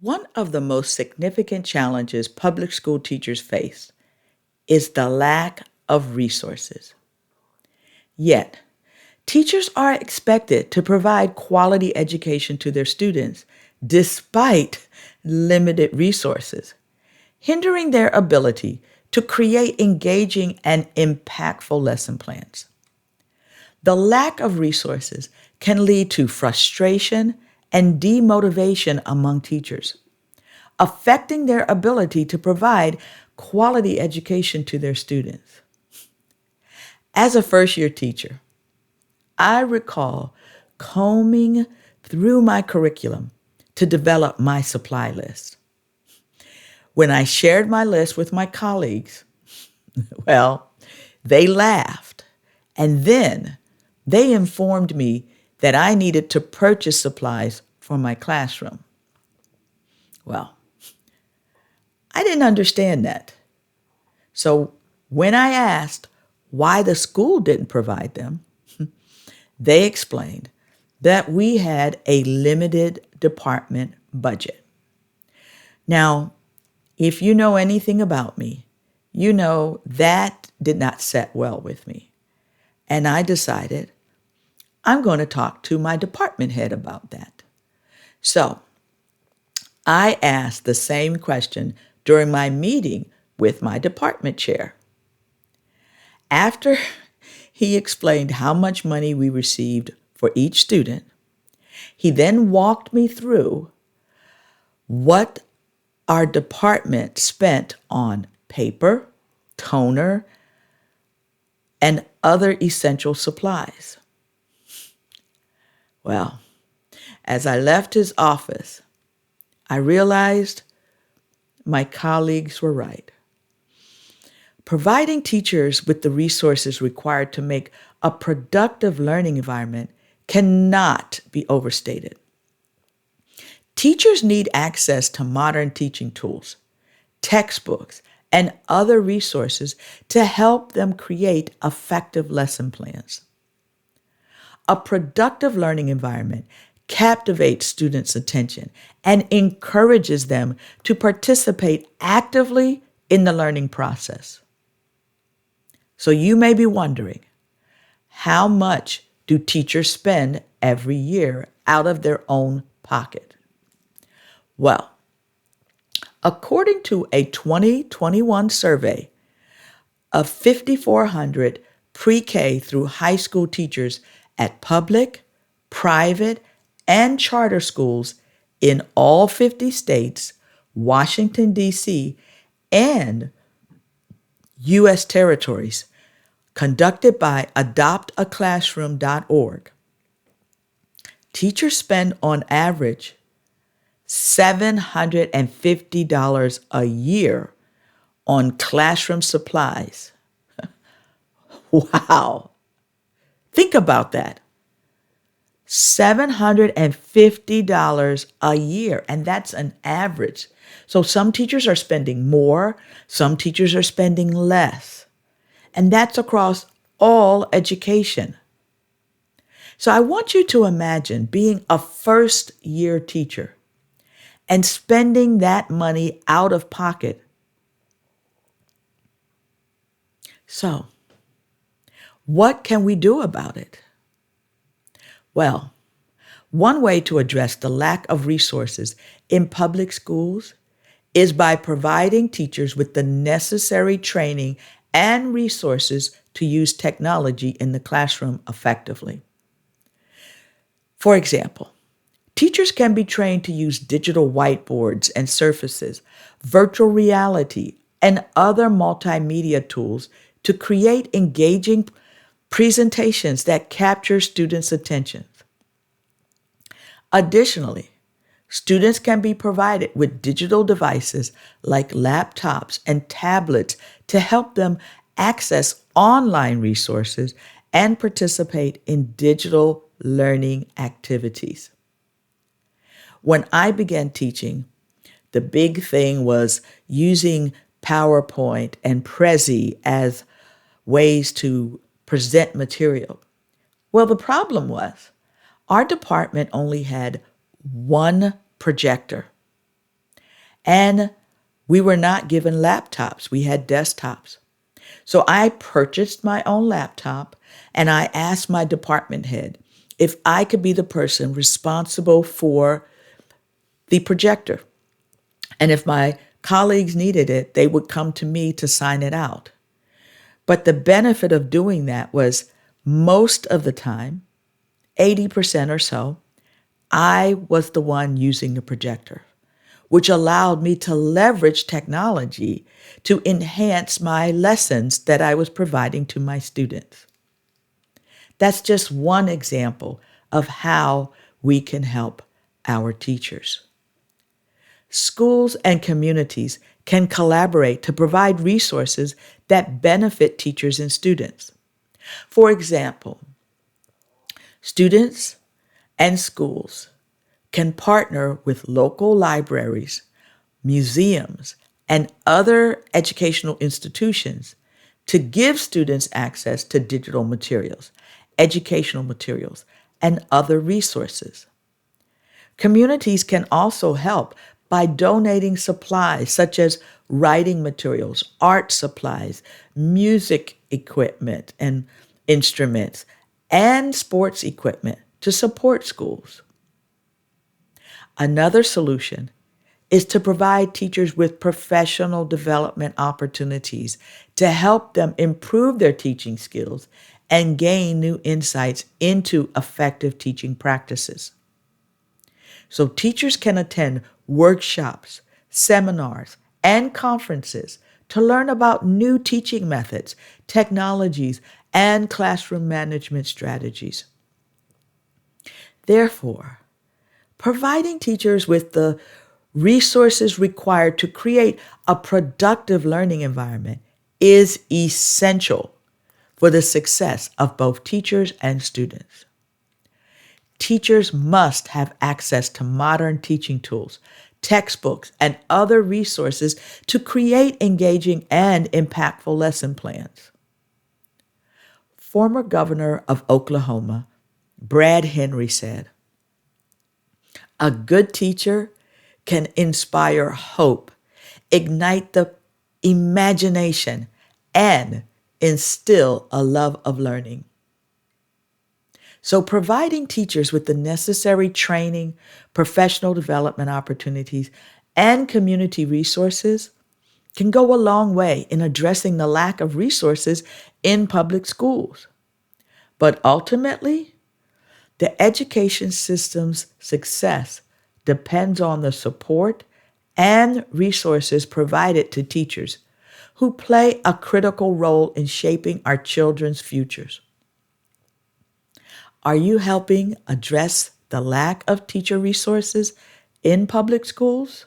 One of the most significant challenges public school teachers face is the lack of resources. Yet, teachers are expected to provide quality education to their students despite limited resources, hindering their ability to create engaging and impactful lesson plans. The lack of resources can lead to frustration and demotivation among teachers, affecting their ability to provide quality education to their students. As a first year teacher, I recall combing through my curriculum to develop my supply list. When I shared my list with my colleagues, well, they laughed, and then they informed me that I needed to purchase supplies for my classroom. Well, I didn't understand that. So when I asked why the school didn't provide them, they explained that we had a limited department budget. Now, if you know anything about me, you know that did not set well with me. And I decided I'm going to talk to my department head about that. So I asked the same question during my meeting with my department chair. After he explained how much money we received for each student, he then walked me through what our department spent on paper, toner, and other essential supplies. Well, as I left his office, I realized my colleagues were right. Providing teachers with the resources required to make a productive learning environment cannot be overstated. Teachers need access to modern teaching tools, textbooks, and other resources to help them create effective lesson plans. A productive learning environment captivates students' attention and encourages them to participate actively in the learning process. So you may be wondering, how much do teachers spend every year out of their own pocket? Well, according to a 2021 survey of 5,400 pre-K through high school teachers at public, private, and charter schools in all 50 states, Washington, D.C., and U.S. territories, conducted by adoptaclassroom.org, teachers spend on average $750 a year on classroom supplies. Wow. Think about that. $750 a year, and that's an average. So some teachers are spending more, some teachers are spending less, and that's across all education. So I want you to imagine being a first-year teacher and spending that money out of pocket. So, what can we do about it? Well, one way to address the lack of resources in public schools is by providing teachers with the necessary training and resources to use technology in the classroom effectively. For example, teachers can be trained to use digital whiteboards and surfaces, virtual reality, and other multimedia tools to create engaging presentations that capture students' attention. Additionally, students can be provided with digital devices like laptops and tablets to help them access online resources and participate in digital learning activities. When I began teaching, the big thing was using PowerPoint and Prezi as ways to present material. Well, the problem was our department only had one projector. And we were not given laptops, we had desktops. So I purchased my own laptop and I asked my department head if I could be the person responsible for the projector. And if my colleagues needed it, they would come to me to sign it out. But the benefit of doing that was most of the time, 80% or so, I was the one using the projector, which allowed me to leverage technology to enhance my lessons that I was providing to my students. That's just one example of how we can help our teachers. Schools and communities can collaborate to provide resources that benefit teachers and students. For example, students and schools can partner with local libraries, museums, and other educational institutions to give students access to digital materials, educational materials, and other resources. Communities can also help by donating supplies such as writing materials, art supplies, music equipment and instruments, and sports equipment to support schools. Another solution is to provide teachers with professional development opportunities to help them improve their teaching skills and gain new insights into effective teaching practices. So teachers can attend workshops, seminars, and conferences to learn about new teaching methods, technologies, and classroom management strategies. Therefore, providing teachers with the resources required to create a productive learning environment is essential for the success of both teachers and students. Teachers must have access to modern teaching tools, textbooks, and other resources to create engaging and impactful lesson plans. Former Governor of Oklahoma, Brad Henry, said, "A good teacher can inspire hope, ignite the imagination, and instill a love of learning." So providing teachers with the necessary training, professional development opportunities, and community resources can go a long way in addressing the lack of resources in public schools. But ultimately, the education system's success depends on the support and resources provided to teachers who play a critical role in shaping our children's futures. Are you helping address the lack of teacher resources in public schools?